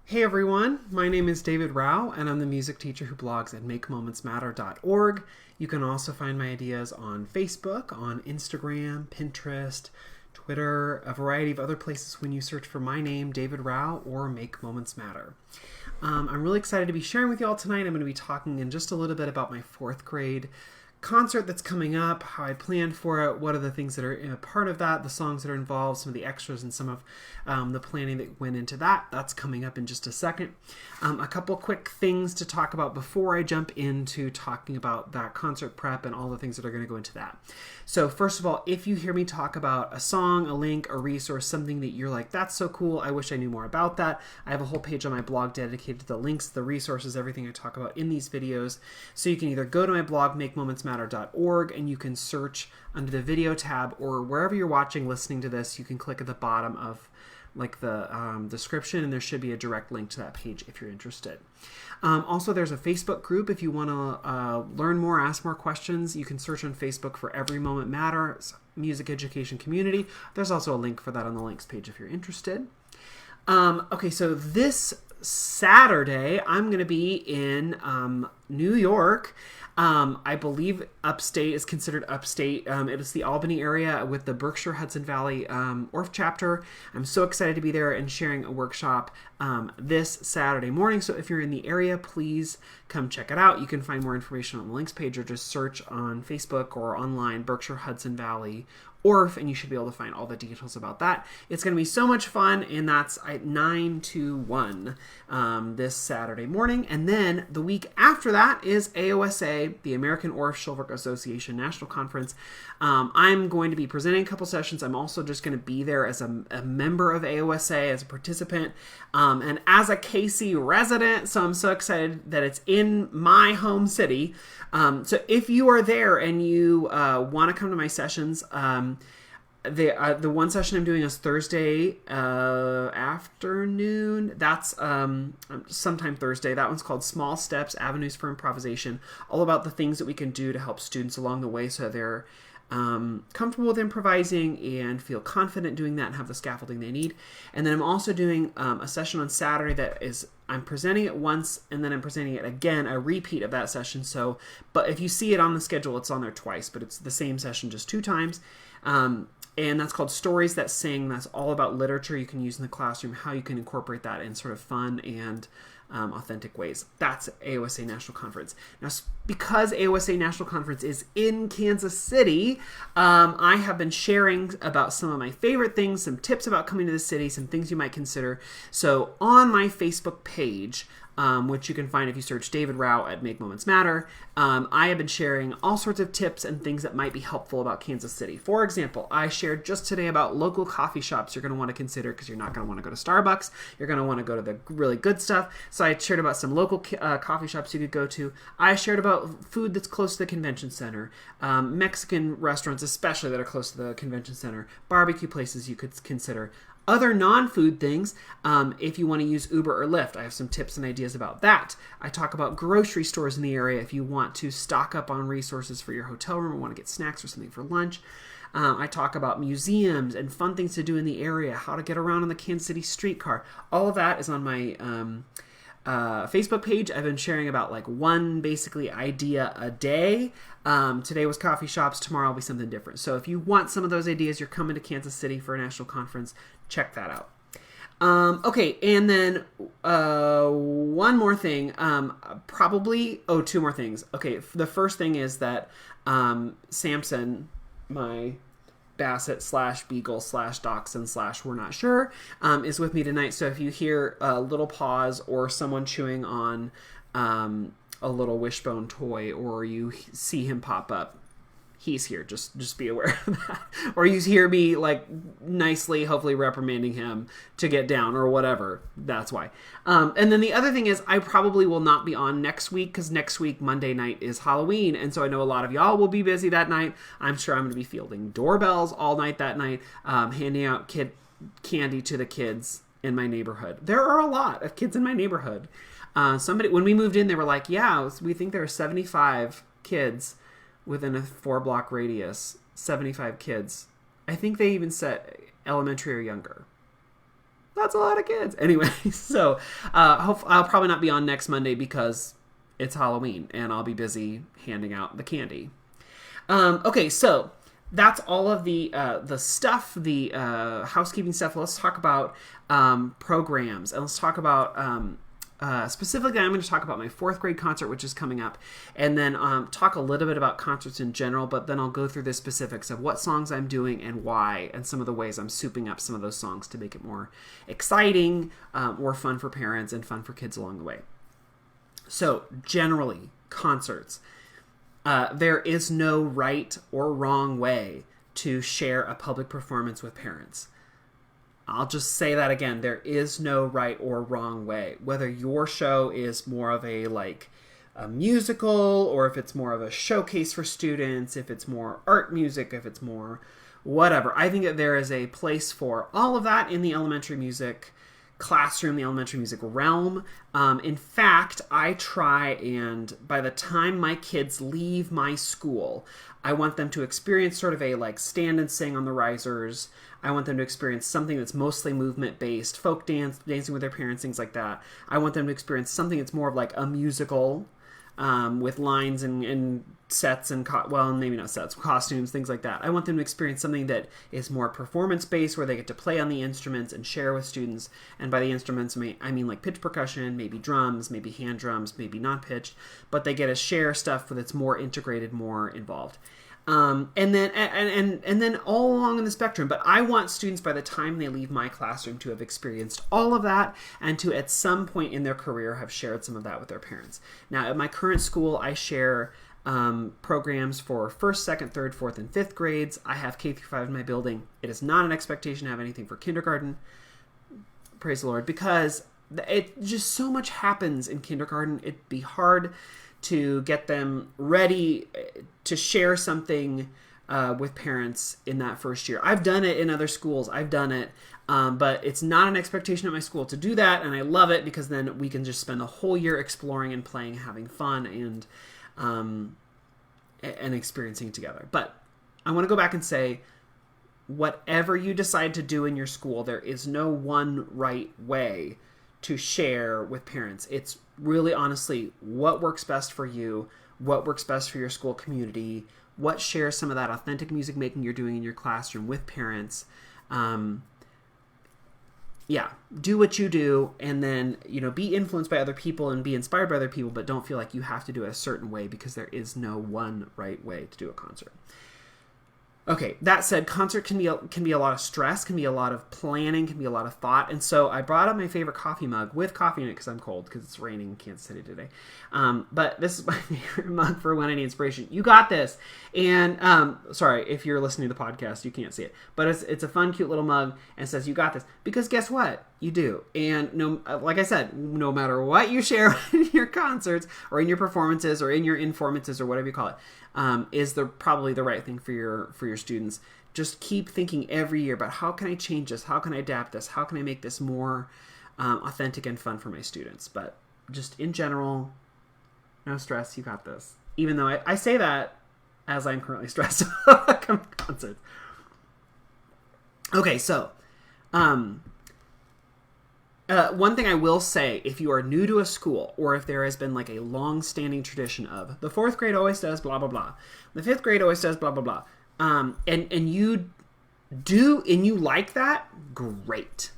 Hey everyone, my name is David Rao and I'm the music teacher who blogs at makemomentsmatter.org. You can also find my ideas on Facebook, on Instagram, Pinterest, Twitter, a variety of other places when you search for my name, David Rao, or Make Moments Matter. I'm really excited to be sharing with you all tonight. I'm going to be talking in just a little bit about my 4th grade concert that's coming up, how I planned for it, what are the things that are a part of that, the songs that are involved, some of the extras, and some of the planning that went into that. That's coming up in just a second. A couple quick things to talk about before I jump into talking about that concert prep and all the things that are going to go into that. So first of all, if you hear me talk about a song, a link, a resource, something that you're like, that's so cool, I wish I knew more about that, I have a whole page on my blog dedicated to the links, the resources, everything I talk about in these videos. So you can either go to my blog, makemomentsmatter.org, and you can search under the video tab, or wherever you're watching, listening to this, you can click at the bottom of like the description, and there should be a direct link to that page if you're interested. Also, there's a Facebook group if you want to learn more, ask more questions. You can search on Facebook for Every Moment Matters Music Education Community. There's also a link for that on the links page if you're interested. Okay, so this Saturday, I'm going to be in New York. I believe upstate is considered upstate. It is the Albany area with the Berkshire Hudson Valley ORF chapter. I'm so excited to be there and sharing a workshop this Saturday morning. So if you're in the area, please come check it out. You can find more information on the links page or just search on Facebook or online Berkshire Hudson Valley ORF, and you should be able to find all the details about that. It's going to be so much fun, and that's at 9 to 1 this Saturday morning. And then the week after that is AOSA, the American ORF Shulverk Association National Conference. I'm going to be presenting a couple sessions. I'm also just going to be there as a member of AOSA, as a participant, and as a KC resident. So I'm so excited that it's in my home city. So if you are there and you want to come to my sessions, the one session I'm doing is Thursday afternoon. That's sometime Thursday. That one's called Small Steps, Avenues for Improvisation, all about the things that we can do to help students along the way so they're comfortable with improvising and feel confident doing that and have the scaffolding they need. And then I'm also doing a session on Saturday that is, I'm presenting it once and then I'm presenting it again, a repeat of that session. So, but if you see it on the schedule, it's on there twice, but it's the same session just 2 times. And that's called Stories That Sing. That's all about literature you can use in the classroom, how you can incorporate that in sort of fun and authentic ways. That's AOSA National Conference. Now, because AOSA National Conference is in Kansas City, I have been sharing about some of my favorite things, some tips about coming to the city, some things you might consider. So on my Facebook page, which you can find if you search David Rao at Make Moments Matter, I have been sharing all sorts of tips and things that might be helpful about Kansas City. For example, I shared just today about local coffee shops you're going to want to consider because you're not going to want to go to Starbucks. You're going to want to go to the really good stuff. So I shared about some local coffee shops you could go to. I shared about food that's close to the convention center, Mexican restaurants especially that are close to the convention center, barbecue places you could consider. Other non-food things, if you want to use Uber or Lyft, I have some tips and ideas about that. I talk about grocery stores in the area if you want to stock up on resources for your hotel room or want to get snacks or something for lunch. I talk about museums and fun things to do in the area, how to get around on the Kansas City streetcar. All of that is on my Facebook page. I've been sharing about like one basically idea a day. Today was coffee shops. Tomorrow will be something different. So if you want some of those ideas, you're coming to Kansas City for a national conference, check that out. Okay, and then one more thing. 2 more things. Okay, the first thing is that Samson, my Basset / Beagle / Dachshund / we're not sure, is with me tonight. So if you hear a little pause or someone chewing on a little wishbone toy, or you see him pop up, he's here. Just be aware of that. Or you hear me like nicely, hopefully reprimanding him to get down or whatever. That's why. And then the other thing is I probably will not be on next week because next week, Monday night, is Halloween. And so I know a lot of y'all will be busy that night. I'm sure I'm going to be fielding doorbells all night that night, handing out kid candy to the kids in my neighborhood. There are a lot of kids in my neighborhood. When we moved in, they were like, yeah, we think there are 75 kids within a 4-block radius. 75 kids. I think they even said elementary or younger. That's a lot of kids. Anyway, so I'll probably not be on next Monday because it's Halloween and I'll be busy handing out the candy. Okay, so that's all of the stuff, the housekeeping stuff. Let's talk about programs, and let's talk about specifically, I'm going to talk about my 4th grade concert, which is coming up, and then talk a little bit about concerts in general, but then I'll go through the specifics of what songs I'm doing and why, and some of the ways I'm souping up some of those songs to make it more exciting, more fun for parents, and fun for kids along the way. So, generally, concerts. There is no right or wrong way to share a public performance with parents. I'll just say that again. There is no right or wrong way. Whether your show is more of a musical, or if it's more of a showcase for students, if it's more art music, if it's more whatever. I think that there is a place for all of that in the elementary music classroom, the elementary music realm. In fact, I try, and by the time my kids leave my school, I want them to experience sort of a stand and sing on the risers. I want them to experience something that's mostly movement-based, folk dance, dancing with their parents, things like that. I want them to experience something that's more of a musical, with lines and sets and, maybe not sets, costumes, things like that. I want them to experience something that is more performance-based, where they get to play on the instruments and share with students. And by the instruments, I mean pitch percussion, maybe drums, maybe hand drums, maybe non-pitched, but they get to share stuff that's more integrated, more involved. And then all along in the spectrum. But I want students, by the time they leave my classroom, to have experienced all of that, and to at some point in their career have shared some of that with their parents. Now, at my current school, I share programs for 1st, 2nd, 3rd, 4th, and 5th grades. I have K through 5 in my building. It is not an expectation to have anything for kindergarten. Praise the Lord, because it just so much happens in kindergarten. It'd be hard to get them ready to share something with parents in that first year. I've done it in other schools. I've done it, but it's not an expectation at my school to do that, and I love it because then we can just spend the whole year exploring and playing, having fun, and experiencing together. But I want to go back and say, whatever you decide to do in your school, there is no one right way to share with parents. It's really, honestly, what works best for you, what works best for your school community, what shares some of that authentic music making you're doing in your classroom with parents. Do what you do, and then, be influenced by other people and be inspired by other people, but don't feel like you have to do it a certain way, because there is no one right way to do a concert. Okay, that said, concert can be a lot of stress, can be a lot of planning, can be a lot of thought. And so I brought up my favorite coffee mug with coffee in it because I'm cold, because it's raining in Kansas City today. But this is my favorite mug for when I need inspiration. You got this. And sorry, if you're listening to the podcast, you can't see it. But it's a fun, cute little mug, and it says, "You got this." Because guess what? You do. And like I said, no matter what you share in your concerts or in your performances or in your informances or whatever you call it, is probably the right thing for your students. Just keep thinking every year about, how can I change this? How can I adapt this? How can I make this more authentic and fun for my students? But just in general, no stress. You got this. Even though I say that as I'm currently stressed about concerts. Okay, so one thing I will say, if you are new to a school, or if there has been a long-standing tradition of the 4th grade always does blah blah blah, the 5th grade always does blah blah blah, and you like that, great.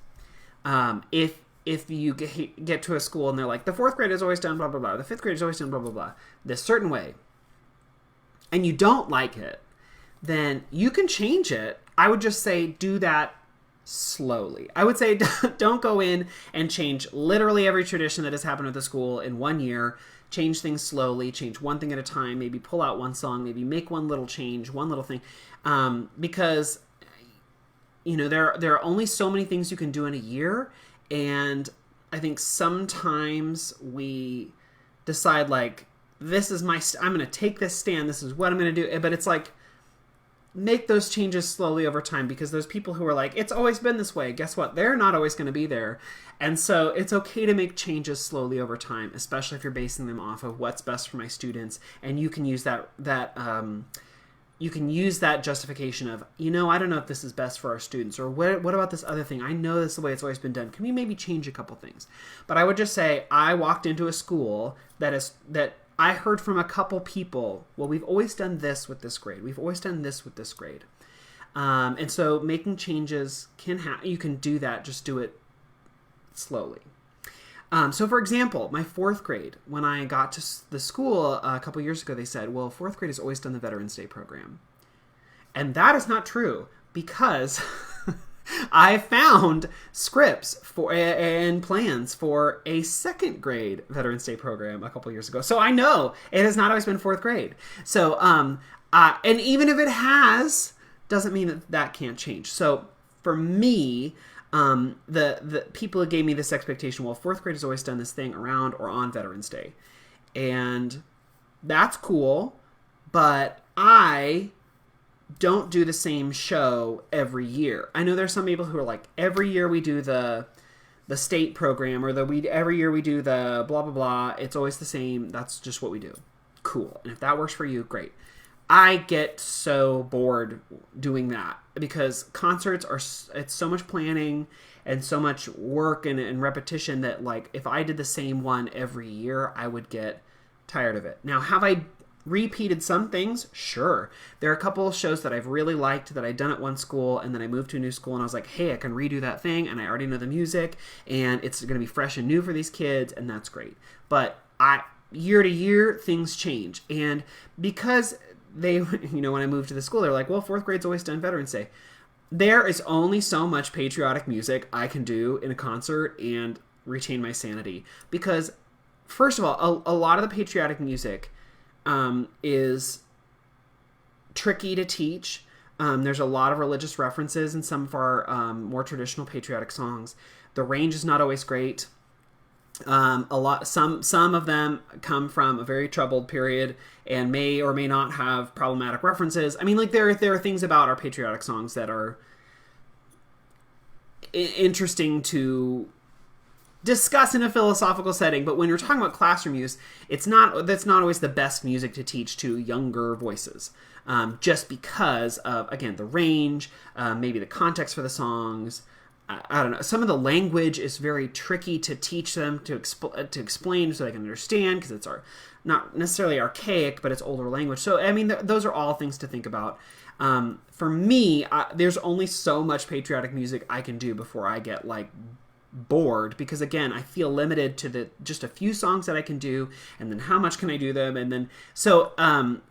If you get to a school and they're like, the 4th grade has always done blah blah blah, the 5th grade has always done blah blah blah this certain way, and you don't like it, then you can change it. I would just say, do that slowly. I would say, don't go in and change literally every tradition that has happened at the school in 1 year. Change things slowly, change one thing at a time, maybe pull out one song, maybe make one little change, one little thing. Because, there are only so many things you can do in a year. And I think sometimes we decide, this is I'm going to take this stand, this is what I'm going to do. But it's make those changes slowly over time, because those people who are like, it's always been this way, guess what? They're not always going to be there. And so it's okay to make changes slowly over time, especially if you're basing them off of what's best for my students. And you can use that you can use that justification of, I don't know if this is best for our students, or what about this other thing? I know this is the way it's always been done. Can we maybe change a couple things? But I would just say I walked into a school that I heard from a couple people, well, we've always done this with this grade. We've always done this with this grade. And so making changes you can do that, just do it slowly. So for example, my 4th grade, when I got to the school a couple years ago, they said, well, 4th grade has always done the Veterans Day program. And that is not true, because I found scripts and plans for a 2nd grade Veterans Day program a couple years ago. So I know it has not always been 4th grade. So, and even if it has, doesn't mean that can't change. So for me, the people gave me this expectation, well, 4th grade has always done this thing around or on Veterans Day. And that's cool, but I don't do the same show every year. I know there's some people who are like, every year we do the state program, or every year we do the blah, blah, blah. It's always the same. That's just what we do. Cool. And if that works for you, great. I get so bored doing that, because concerts it's so much planning and so much work and repetition that, like, if I did the same one every year, I would get tired of it. Now, have I repeated some things? Sure. There are a couple of shows that I've really liked that I'd done at one school, and then I moved to a new school and I was like, hey, I can redo that thing, and I already know the music, and it's going to be fresh and new for these kids, and that's great. But year to year, things change. And because they, when I moved to the school, they're like, well, 4th grade's always done Veterans Day. There is only so much patriotic music I can do in a concert and retain my sanity. Because, first of all, a lot of the patriotic music is tricky to teach. There's a lot of religious references in some of our more traditional patriotic songs. The range is not always great. Some of them come from a very troubled period and may or may not have problematic references. I mean, like, there are things about our patriotic songs that are interesting to discuss in a philosophical setting, but when you're talking about classroom use, that's not always the best music to teach to younger voices, just because of, again, the range, maybe the context for the songs. I don't know. Some of the language is very tricky to teach them to explain so they can understand, because it's not necessarily archaic, but it's older language. So, I mean, those are all things to think about. For me, there's only so much patriotic music I can do before I get, like, bored, because, again, I feel limited to just a few songs that I can do, and then how much can I do them, and then so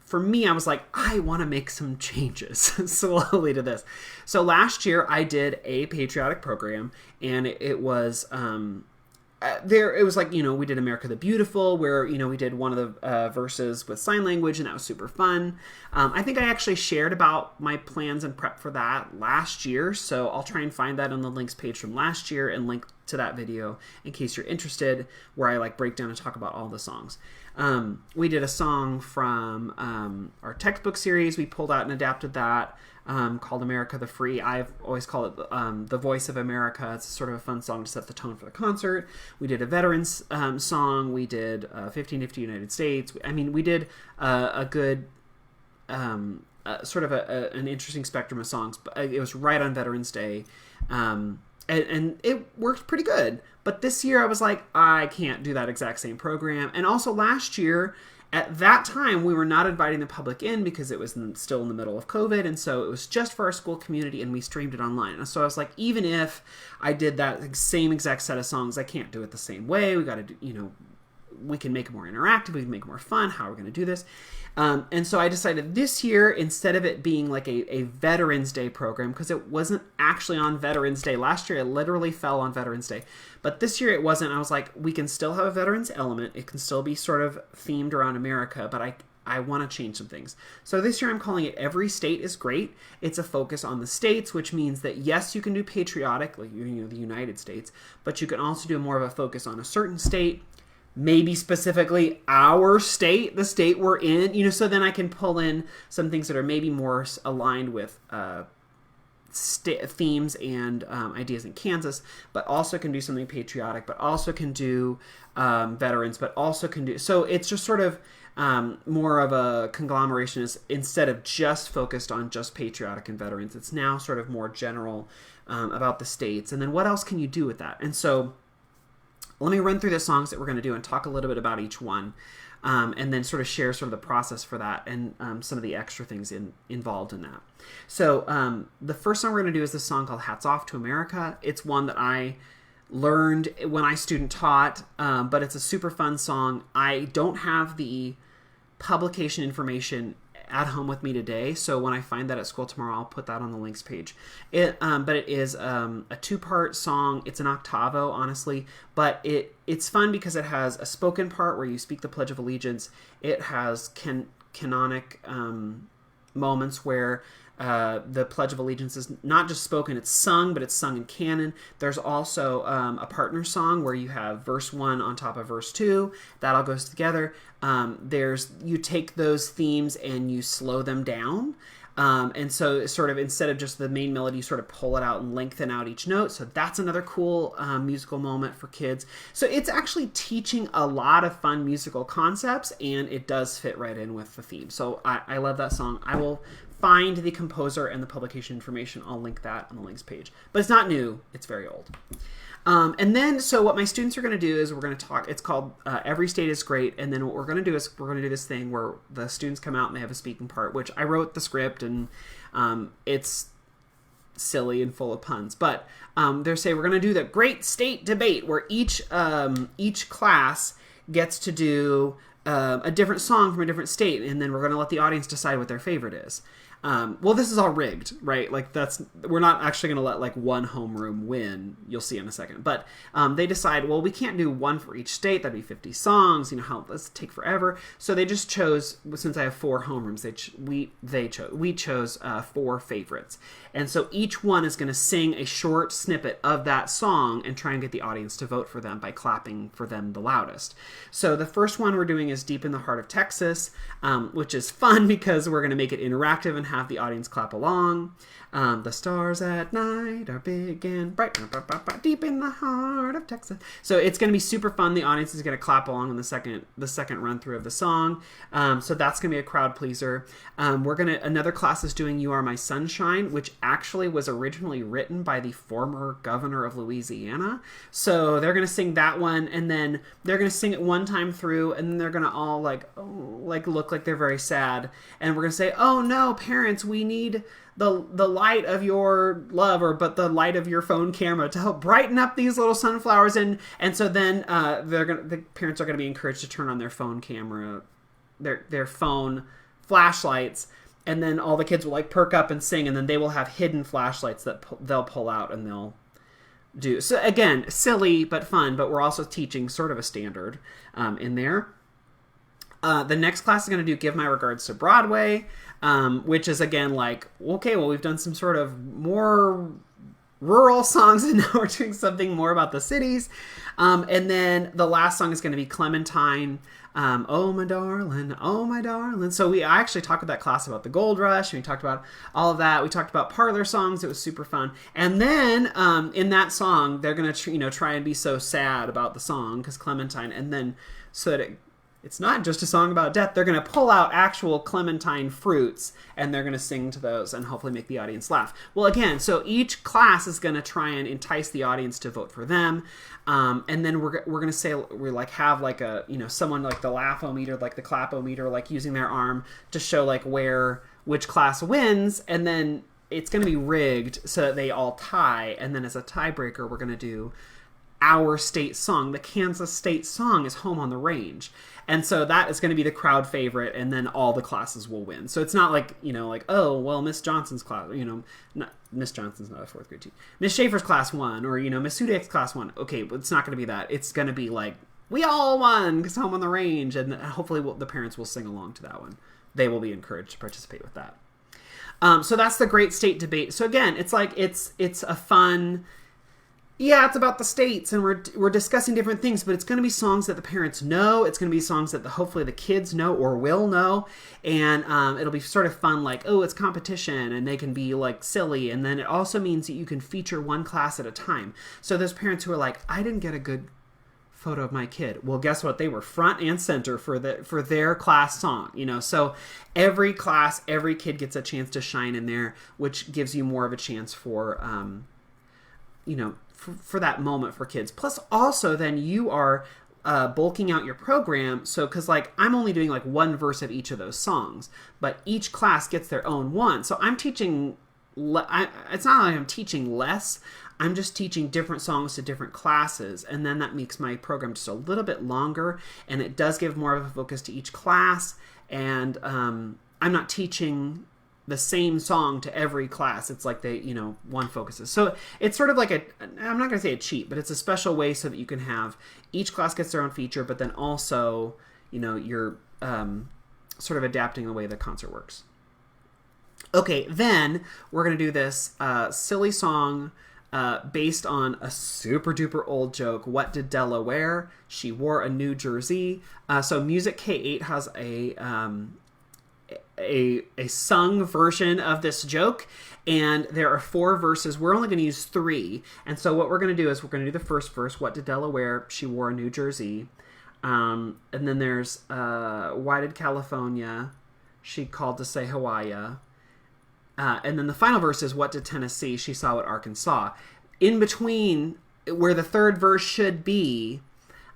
for me, I was like, I want to make some changes slowly to this. So last year I did a patriotic program, and it was it was like, we did America the Beautiful, where, we did one of the verses with sign language, and that was super fun. I think I actually shared about my plans and prep for that last year, so I'll try and find that on the links page from last year and link to that video in case you're interested, where I break down and talk about all the songs. We did a song from our textbook series. We pulled out and adapted that, called America the Free. I've always called it The Voice of America. It's sort of a fun song to set the tone for the concert. We did a veterans song. We did 1550 United States. I mean, we did a good sort of an interesting spectrum of songs, but it was right on Veterans Day. And it worked pretty good. But this year I was like, I can't do that exact same program. And also last year, at that time, we were not inviting the public in because it was still in the middle of COVID. And so it was just for our school community, and we streamed it online. And so I was like, even if I did that same exact set of songs, I can't do it the same way. We got to do, we can make it more interactive. We can make it more fun. How are we going to do this? And so I decided this year, instead of it being like a Veterans Day program, because it wasn't actually on Veterans Day. Last year, it literally fell on Veterans Day. But this year it wasn't. I was like, we can still have a veterans element. It can still be sort of themed around America, but I want to change some things. So this year I'm calling it Every State is Great. It's a focus on the states, which means that, yes, you can do patriotic, like, the United States, but you can also do more of a focus on a certain state, maybe specifically our state, the state we're in, so then I can pull in some things that are maybe more aligned with themes and ideas in Kansas, but also can do something patriotic, but also can do veterans, but also can do, so it's just sort of more of a conglomeration. Is instead of just focused on just patriotic and veterans, it's now sort of more general about the states. And then what else can you do with that? And so let me run through the songs that we're going to do and talk a little bit about each one, and then sort of share sort of the process for that and some of the extra things involved in that. So the first song we're going to do is this song called Hats Off to America. It's one that I learned when I student taught, but it's a super fun song. I don't have the publication information at home with me today, so when I find that at school tomorrow, I'll put that on the links page. But it is a 2-part song. It's an octavo, honestly, but it's fun because it has a spoken part where you speak the Pledge of Allegiance. It has canonic moments where the Pledge of Allegiance is not just spoken, it's sung, but it's sung in canon. There's also a partner song where you have verse 1 on top of verse 2. That all goes together. You take those themes and you slow them down. And so sort of instead of just the main melody, you sort of pull it out and lengthen out each note. So that's another cool musical moment for kids. So it's actually teaching a lot of fun musical concepts, and it does fit right in with the theme. So I love that song. I will find the composer and the publication information. I'll link that on the links page. But it's not new. It's very old. And then, so what my students are going to do is we're going to talk, it's called Every State is Great. And then what we're going to do is we're going to do this thing where the students come out and they have a speaking part, which I wrote the script, and it's silly and full of puns. But they say we're going to do the Great State Debate, where each class gets to do a different song from a different state, and then we're going to let the audience decide what their favorite is. Well, this is all rigged, right? Like we're not actually going to let like one homeroom win. You'll see in a second. But they decide, well, we can't do one for each state. That'd be 50 songs. Let's take forever. So they just chose, since I have 4 homerooms, we chose 4 favorites. And so each one is going to sing a short snippet of that song and try and get the audience to vote for them by clapping for them the loudest. So the first one we're doing is Deep in the Heart of Texas, which is fun because we're going to make it interactive and have the audience clap along. The stars at night are big and bright, deep in the heart of Texas. So it's going to be super fun. The audience is going to clap along in the second run through of the song. So that's going to be a crowd pleaser. Another class is doing You Are My Sunshine, which actually was originally written by the former governor of Louisiana. So they're going to sing that one, and then they're going to sing it one time through, and then they're going to all look like they're very sad. And we're going to say, oh no, parents, we need the light of your love, but the light of your phone camera to help brighten up these little sunflowers. And so then the parents are going to be encouraged to turn on their phone camera, their phone flashlights, and then all the kids will perk up and sing, and then they will have hidden flashlights that they'll pull out and they'll do. So again, silly but fun, but we're also teaching sort of a standard in there. The next class is going to do Give My Regards to Broadway, which is again we've done some sort of more rural songs, and now we're doing something more about the cities. And then the last song is going to be Clementine. Oh my darling, oh my darling. So I actually talked with that class about the Gold Rush, and we talked about all of that. We talked about parlor songs. It was super fun. And then in that song, they're going to try and be so sad about the song because Clementine, and then so that it's not just a song about death. They're going to pull out actual clementine fruits, and they're going to sing to those and hopefully make the audience laugh. Well, again, so each class is going to try and entice the audience to vote for them. And then we're going to say, have someone like the laugh-o-meter, like the clap-o-meter, using their arm to show which class wins. And then it's going to be rigged so that they all tie. And then as a tiebreaker, we're going to do our state song. The Kansas state song is Home on the Range. And so that is going to be the crowd favorite, and then all the classes will win. So it's not oh, well, Miss Johnson's class, Miss Johnson's not a 4th grade teacher. Miss Schaefer's class won, or, Miss Sudek's class won. Okay, but it's not going to be that. It's going to be we all won because Home on the Range, and hopefully the parents will sing along to that one. They will be encouraged to participate with that. So that's the Great State Debate. So again, it's a fun Yeah, it's about the states, and we're discussing different things, but it's going to be songs that the parents know. It's going to be songs that hopefully the kids know or will know, and it'll be sort of fun, like, oh, it's competition, and they can be like silly, and then it also means that you can feature one class at a time. So those parents who are like, I didn't get a good photo of my kid. Well, guess what? They were front and center for their class song, So every class, every kid gets a chance to shine in there, which gives you more of a chance for, for that moment for kids. Plus, also, then you are bulking out your program. So, because I'm only doing one verse of each of those songs, but each class gets their own one. So I'm teaching. It's not like I'm teaching less. I'm just teaching different songs to different classes, and then that makes my program just a little bit longer, and it does give more of a focus to each class, and I'm not teaching the same song to every class. It's like one focuses. So it's sort of like I'm not going to say a cheat, but it's a special way so that you can have each class gets their own feature, but then also, you're sort of adapting the way the concert works. Okay, then we're going to do this silly song based on a super duper old joke. What did Della wear? She wore a New Jersey. So Music K8 has a sung version of this joke, and there are 4 verses. We're only going to use 3, and so what we're going to do is we're going to do the first verse. What did Della wear? She wore a New Jersey. And then there's why did California? She called to say Hawaii. And then the final verse is what did Tennessee? She saw what Arkansas. In between, where the third verse should be,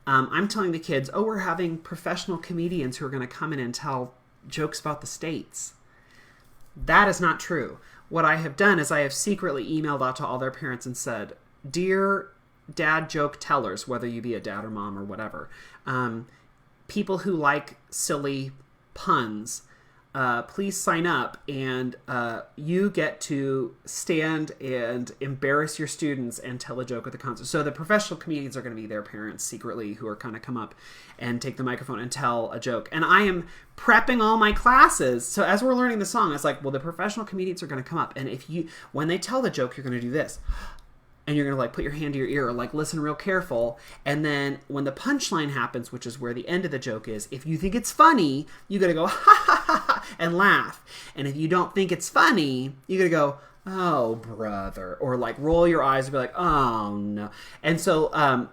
I'm telling the kids, oh, we're having professional comedians who are going to come in and tell jokes about the states. That is not true. What I have done is I have secretly emailed out to all their parents and said, dear dad joke tellers, whether you be a dad or mom or whatever, people who like silly puns, please sign up, and you get to stand and embarrass your students and tell a joke at the concert. So the professional comedians are going to be their parents secretly who are going to come up and take the microphone and tell a joke. And I am prepping all my classes. So as we're learning the song, it's like, well, the professional comedians are going to come up, and when they tell the joke, you're going to do this. And you're going to put your hand to your ear or listen real careful. And then when the punchline happens, which is where the end of the joke is, if you think it's funny, you got to go, ha, ha, ha, ha, and laugh. And if you don't think it's funny, you got to go, oh, brother. Or roll your eyes and be like, oh, no. And so I'm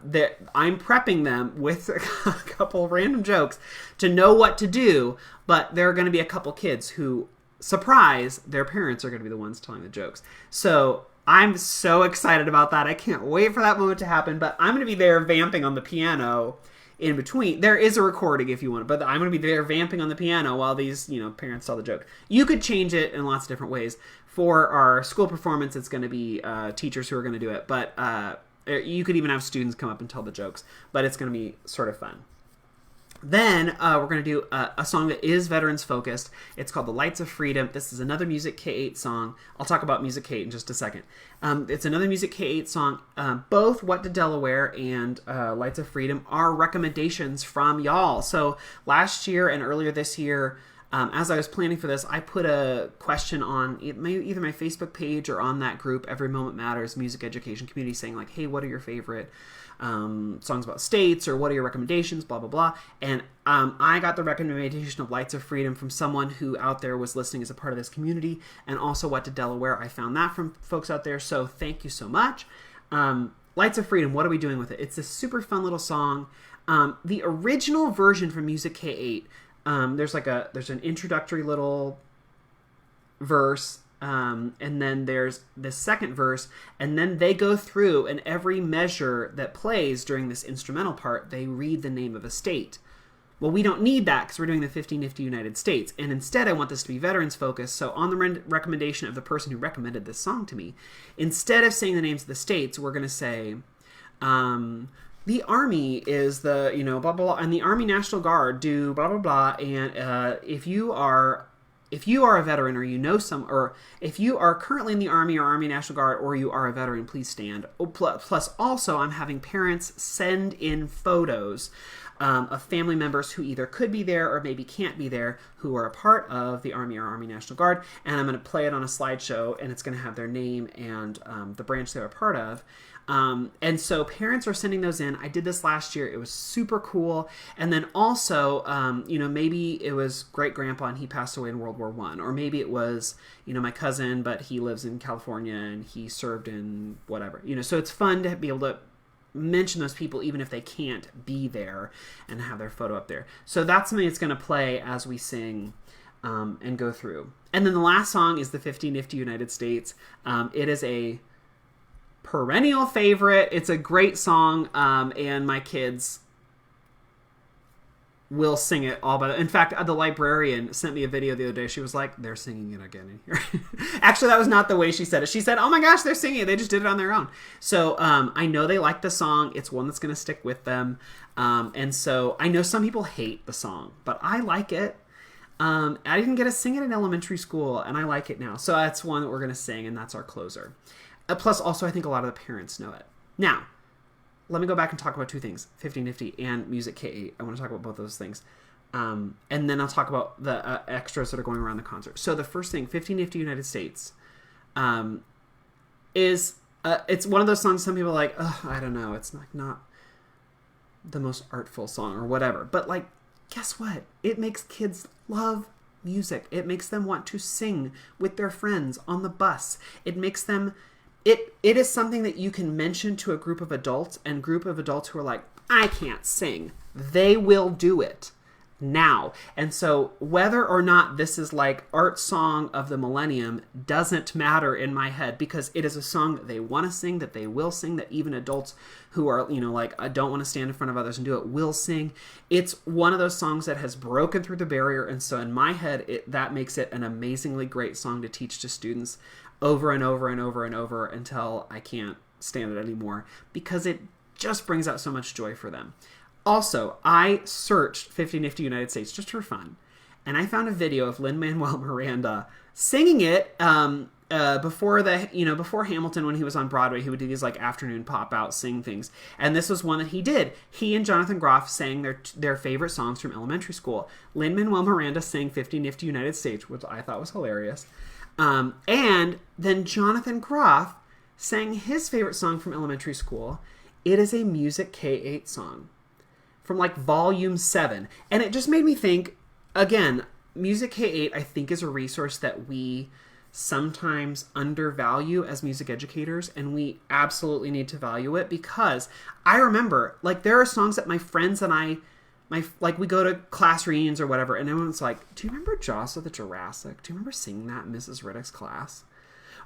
prepping them with a couple of random jokes to know what to do. But there are going to be a couple kids who, surprise, their parents are going to be the ones telling the jokes. So I'm so excited about that. I can't wait for that moment to happen, but I'm going to be there vamping on the piano in between. There is a recording if you want, but I'm going to be there vamping on the piano while these, parents tell the joke. You could change it in lots of different ways. For our school performance, it's going to be teachers who are going to do it, but you could even have students come up and tell the jokes, but it's going to be sort of fun. Then we're going to do a song that is veterans focused. It's called The Lights of Freedom. This is another Music K8 song. I'll talk about Music K8 in just a second. It's another Music K8 song. Both What Did Della Wear and Lights of Freedom are recommendations from y'all. So last year and earlier this year, as I was planning for this, I put a question on either my Facebook page or on that group, Every Moment Matters Music Education Community, saying hey, what are your favorite songs about states, or what are your recommendations, blah, blah, blah. And I got the recommendation of Lights of Freedom from someone who out there was listening as a part of this community, and also What Did Della Wear. I found that from folks out there, so thank you so much. Lights of Freedom, what are we doing with it? It's a super fun little song. The original version from Music K8, there's an introductory little verse, and then there's the second verse, and then they go through, and every measure that plays during this instrumental part, they read the name of a state. Well, we don't need that because we're doing the 50 Nifty United States, and instead I want this to be veterans focused. So on the recommendation of the person who recommended this song to me, instead of saying the names of the states, we're going to say the Army is the, blah, blah, blah, and the Army National Guard do blah, blah, blah, and if you are a veteran, or if you are currently in the Army or Army National Guard, or you are a veteran, please stand. Plus, also, I'm having parents send in photos of family members who either could be there or maybe can't be there, who are a part of the Army or Army National Guard. And I'm going to play it on a slideshow, and it's going to have their name and the branch they're a part of. And so parents are sending those in. I did this last year. It was super cool. And then also, maybe it was great grandpa and he passed away in World War I, or maybe it was, my cousin, but he lives in California and he served in whatever, so it's fun to be able to mention those people even if they can't be there and have their photo up there. So that's something that's going to play as we sing and go through. And then the last song is the 50 Nifty United States. It is a perennial favorite. It's a great song, and my kids will sing it all by. In fact, the librarian sent me a video the other day. She was like, "They're singing it again in here." Actually, that was not the way she said it. She said, "Oh my gosh, they're singing it. They just did it on their own." So I know they like the song. It's one that's going to stick with them. And so I know some people hate the song, but I like it. I didn't get to sing it in elementary school, and I like it now. So that's one that we're going to sing, and that's our closer. Plus, also, I think a lot of the parents know it. Now, let me go back and talk about two things, 50 Nifty and Music K8. I want to talk about both those things. And then I'll talk about the extras that are going around the concert. So the first thing, 50 Nifty United States, is it's one of those songs some people are like, oh, I don't know, it's not the most artful song or whatever. But, guess what? It makes kids love music. It makes them want to sing with their friends on the bus. It makes them... It is something that you can mention to a group of adults, and group of adults who are like, I can't sing. They will do it now. And so whether or not this is art song of the millennium doesn't matter in my head, because it is a song that they want to sing, that they will sing, that even adults who are, I don't want to stand in front of others and do it will sing. It's one of those songs that has broken through the barrier. And so in my head, that makes it an amazingly great song to teach to students over and over and over and over until I can't stand it anymore, because it just brings out so much joy for them. Also, I searched 50 Nifty United States just for fun, and I found a video of Lin-Manuel Miranda singing it before Hamilton, when he was on Broadway. He would do these afternoon pop-out sing things, and this was one that he did. He and Jonathan Groff sang their favorite songs from elementary school. Lin-Manuel Miranda sang 50 Nifty United States, which I thought was hilarious. And then Jonathan Groff sang his favorite song from elementary school. It is a Music K8 song from volume 7. And it just made me think, again, Music K8 I think is a resource that we sometimes undervalue as music educators, and we absolutely need to value it, because I remember there are songs that my friends and I we go to class reunions or whatever, and everyone's like, do you remember Jaws of the Jurassic? Do you remember singing that in Mrs. Riddick's class?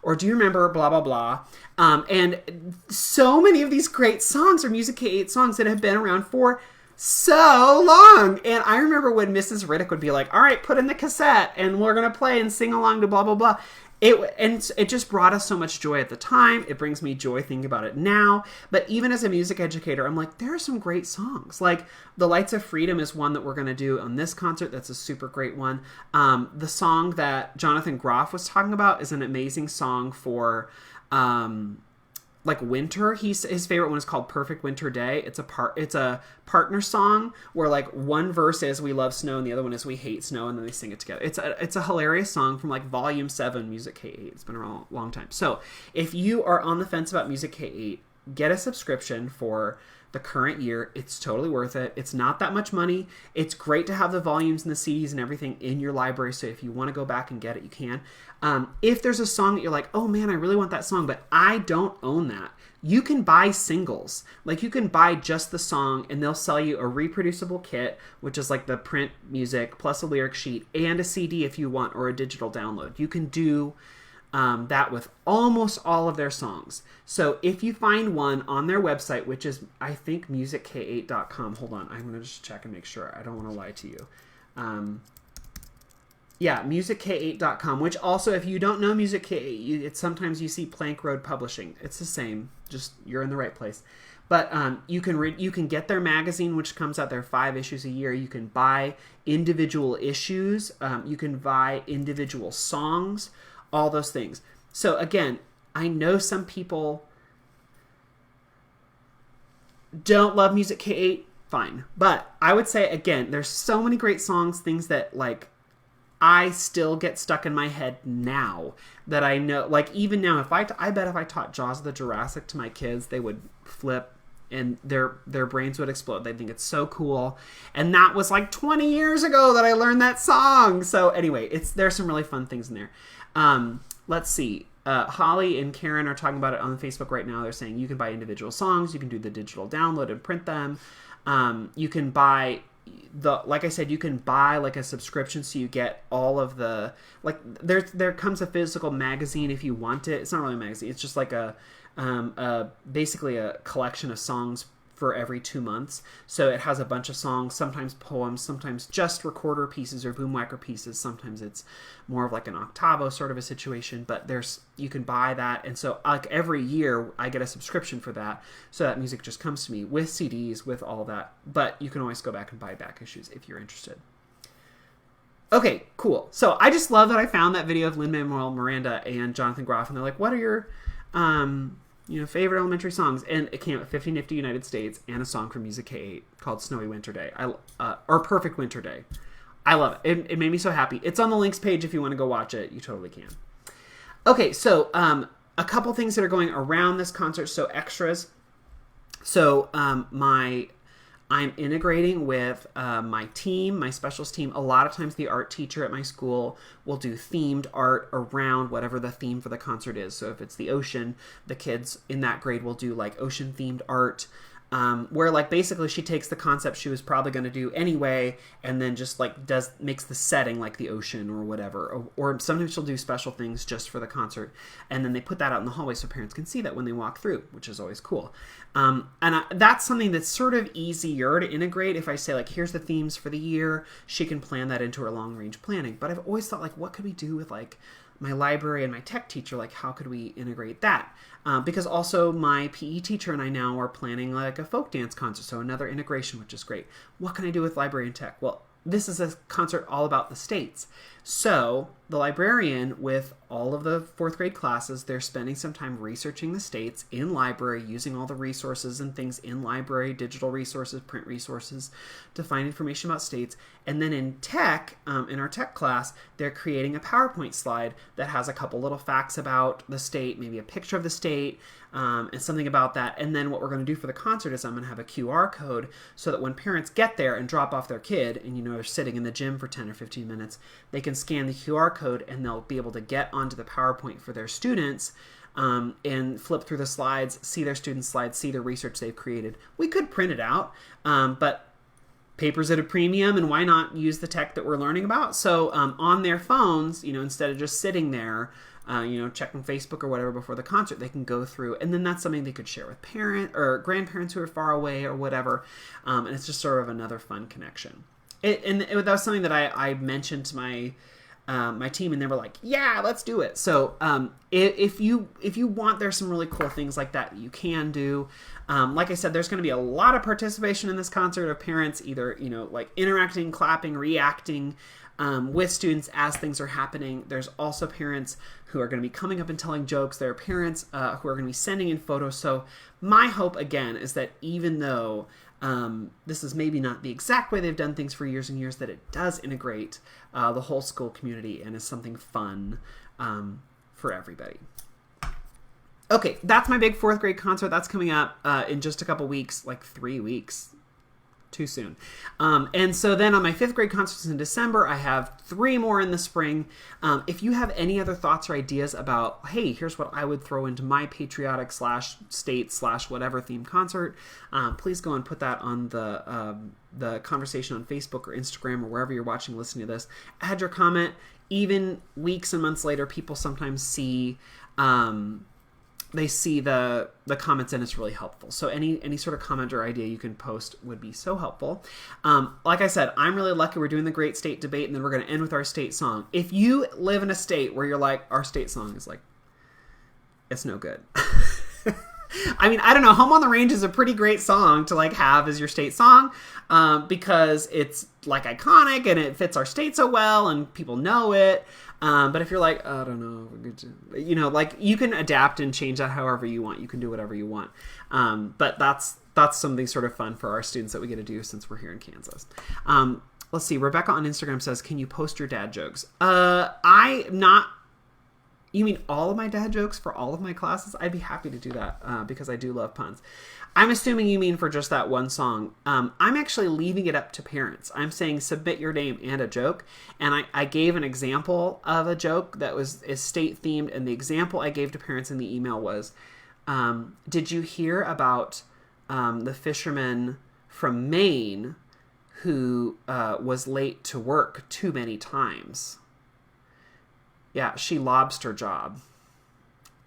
Or do you remember blah, blah, blah? And so many of these great songs are Music K8 songs that have been around for so long. And I remember when Mrs. Riddick would be like, all right, put in the cassette, and we're going to play and sing along to blah, blah, blah. It just brought us so much joy at the time. It brings me joy thinking about it now. But even as a music educator, I'm like, there are some great songs. The Lights of Freedom is one that we're going to do on this concert. That's a super great one. The song that Jonathan Groff was talking about is an amazing song for winter. His favorite one is called Perfect Winter Day. It's a partner song where one verse is we love snow and the other one is we hate snow, and then they sing it together. It's a hilarious song from volume 7 Music K8. It's been around a long time. So if you are on the fence about Music K8, get a subscription for the current year. It's totally worth it. It's not that much money. It's great to have the volumes and the CDs and everything in your library, so if you want to go back and get it, you can. If there's a song that you're like, oh man, I really want that song, but I don't own that, you can buy singles. You can buy just the song, and they'll sell you a reproducible kit, which is the print music plus a lyric sheet and a CD if you want, or a digital download. You can do that with almost all of their songs. So if you find one on their website, which is, I think, music8.com. Hold on, I'm going to just check and make sure. I don't want to lie to you. music8.com, which also, if you don't know Music K8, it's sometimes you see Plank Road Publishing. It's the same, just you're in the right place. But you can get their magazine, which comes out there 5 issues a year. You can buy individual issues. You can buy individual songs, all those things. So again, I know some people don't love Music K8. fine. But I would say, again, there's so many great songs, things that, like, I still get stuck in my head now that I know, like, even now, I bet if I taught Jaws of the Jurassic to my kids, they would flip and their brains would explode. They'd think it's so cool. And that was like 20 years ago that I learned that song. So anyway, there's some really fun things in there. Let's see. Holly and Karen are talking about it on Facebook right now. They're saying you can buy individual songs. You can do the digital download and print them. You can buy like I said, you can buy like a subscription, so you get all of the, like, there comes a physical magazine if you want it. It's not really a magazine. It's just like basically a collection of songs for every 2 months. So it has a bunch of songs, sometimes poems, sometimes just recorder pieces or boomwhacker pieces. Sometimes it's more of like an octavo sort of a situation, but you can buy that. And so like every year I get a subscription for that. So that music just comes to me with CDs, with all that, but you can always go back and buy back issues if you're interested. Okay, cool. So I just love that I found that video of Lin-Manuel Miranda and Jonathan Groff, and they're like, what are your, favorite elementary songs? And it came up 50 Nifty United States and a song from Music K8 called Snowy Winter Day. Or Perfect Winter Day. I love it. It made me so happy. It's on the links page if you want to go watch it. You totally can. Okay, so a couple things that are going around this concert. So extras. So I'm integrating with my team, my specials team. A lot of times the art teacher at my school will do themed art around whatever the theme for the concert is. So if it's the ocean, the kids in that grade will do like ocean themed art, where like basically she takes the concept she was probably going to do anyway and then just like makes the setting like the ocean or whatever. Or sometimes she'll do special things just for the concert, and then they put that out in the hallway so parents can see that when they walk through, which is always cool. That's something that's sort of easier to integrate. If I say like, here's the themes for the year, she can plan that into her long range planning. But I've always thought like, what could we do with like my library and my tech teacher? Like, how could we integrate that? Because also my PE teacher and I now are planning like a folk dance concert. So another integration, which is great. What can I do with library and tech? Well, this is a concert all about the states. So the librarian, with all of the fourth grade classes, they're spending some time researching the states in library, using all the resources and things in library, digital resources, print resources, to find information about states. And then in tech, in our tech class, they're creating a PowerPoint slide that has a couple little facts about the state, maybe a picture of the state, and something about that. And then what we're going to do for the concert is I'm going to have a QR code so that when parents get there and drop off their kid, and they're sitting in the gym for 10 or 15 minutes, they can scan the QR code and they'll be able to get onto the PowerPoint for their students, and flip through the slides, see their students' slides, see the research they've created. We could print it out, but paper's at a premium, and why not use the tech that we're learning about? So on their phones, instead of just sitting there, checking Facebook or whatever before the concert, they can go through, and then that's something they could share with parents or grandparents who are far away or whatever, and it's just sort of another fun connection. That was something that I mentioned to my team, and they were like, yeah, let's do it. So if you want, there's some really cool things like that you can do. Like I said, there's going to be a lot of participation in this concert of parents either like interacting, clapping, reacting with students as things are happening. There's also parents who are going to be coming up and telling jokes. There are parents who are going to be sending in photos. So my hope, again, is that even though this is maybe not the exact way they've done things for years and years, that it does integrate the whole school community and is something fun for everybody. Okay, that's my big fourth grade concert. That's coming up in just a couple weeks, like 3 weeks. Too soon. And so then on my fifth grade concerts in December, I have 3 more in the spring. If you have any other thoughts or ideas about, hey, here's what I would throw into my patriotic /state/ whatever theme concert, please go and put that on the conversation on Facebook or Instagram or wherever you're watching, listening to this. Add your comment. Even weeks and months later, people sometimes see they see the comments, and it's really helpful. So any sort of comment or idea you can post would be so helpful. Like I said, I'm really lucky. We're doing the great state debate, and then we're going to end with our state song. If you live in a state where you're like, our state song is like, it's no good. I mean, I don't know. Home on the Range is a pretty great song to like have as your state song, because it's like iconic and it fits our state so well and people know it. But if you're like, I don't know, you know, like you can adapt and change that however you want. You can do whatever you want. But that's something sort of fun for our students that we get to do since we're here in Kansas. Let's see. Rebecca on Instagram says, "Can you post your dad jokes?" You mean all of my dad jokes for all of my classes? I'd be happy to do that because I do love puns. I'm assuming you mean for just that one song. I'm actually leaving it up to parents. I'm saying submit your name and a joke. And I gave an example of a joke that is state themed. And the example I gave to parents in the email was, did you hear about the fisherman from Maine who was late to work too many times? Yeah, she lobster job.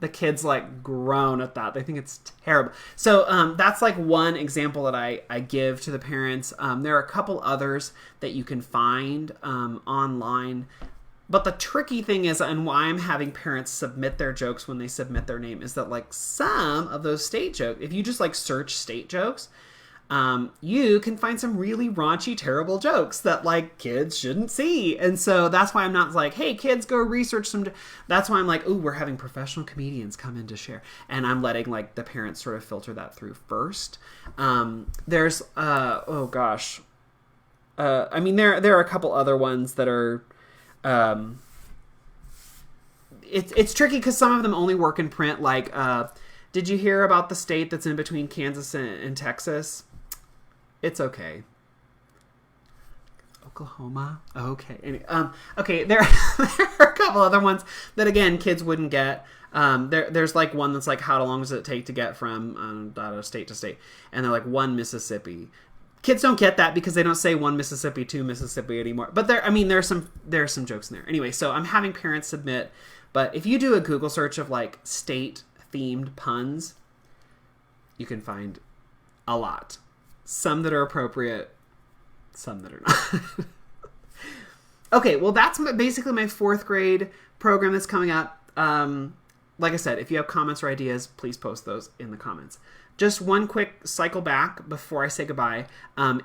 The kids like groan at that. They think it's terrible. So that's like one example that I give to the parents. There are a couple others that you can find online. But the tricky thing is, and why I'm having parents submit their jokes when they submit their name, is that like some of those state jokes, if you just like search state jokes, you can find some really raunchy, terrible jokes that like kids shouldn't see. And so that's why I'm not like, hey, kids, go research some. That's why I'm like, ooh, we're having professional comedians come in to share. And I'm letting like the parents sort of filter that through first. There's, oh gosh. I mean, there are a couple other ones that are, it's tricky because some of them only work in print. Like, did you hear about the state that's in between Kansas and Texas? It's okay. Oklahoma? Okay. Anyway, okay, there are a couple other ones that, again, kids wouldn't get. There's like one that's like, how long does it take to get from state to state? And they're like, one Mississippi. Kids don't get that because they don't say one Mississippi, two Mississippi anymore. But there are some jokes in there. Anyway, so I'm having parents submit. But if you do a Google search of like state-themed puns, you can find a lot. Some that are appropriate, some that are not. Okay, well, that's basically my 4th grade program that's coming up. Like I said, if you have comments or ideas, please post those in the comments. Just one quick cycle back before I say goodbye.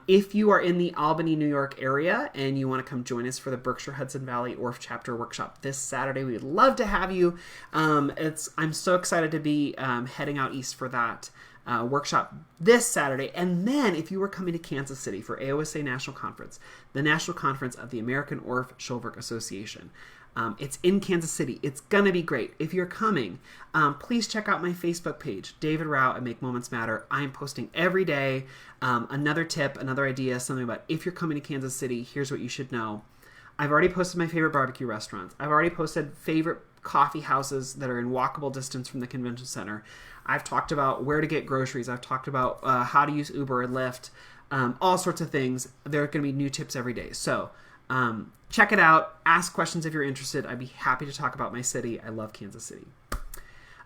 If you are in the Albany, New York area and you want to come join us for the Berkshire Hudson Valley ORF Chapter Workshop this Saturday, we'd love to have you. I'm so excited to be heading out east for that workshop this Saturday. And then if you were coming to Kansas City for AOSA National Conference, the National Conference of the American ORF Schoolwork Association, it's in Kansas City. It's going to be great. If you're coming, please check out my Facebook page, David Rao at Make Moments Matter. I'm posting every day another tip, another idea, something about if you're coming to Kansas City, here's what you should know. I've already posted my favorite barbecue restaurants. I've already posted favorite coffee houses that are in walkable distance from the convention center. I've talked about where to get groceries. I've talked about how to use Uber and Lyft, all sorts of things. There are going to be new tips every day. So check it out. Ask questions if you're interested. I'd be happy to talk about my city. I love Kansas City.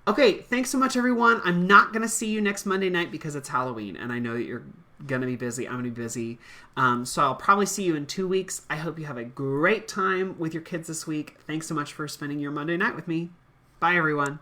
Okay, thanks so much, everyone. I'm not going to see you next Monday night because it's Halloween, and I know that you're going to be busy. I'm going to be busy. So I'll probably see you in 2 weeks. I hope you have a great time with your kids this week. Thanks so much for spending your Monday night with me. Bye, everyone.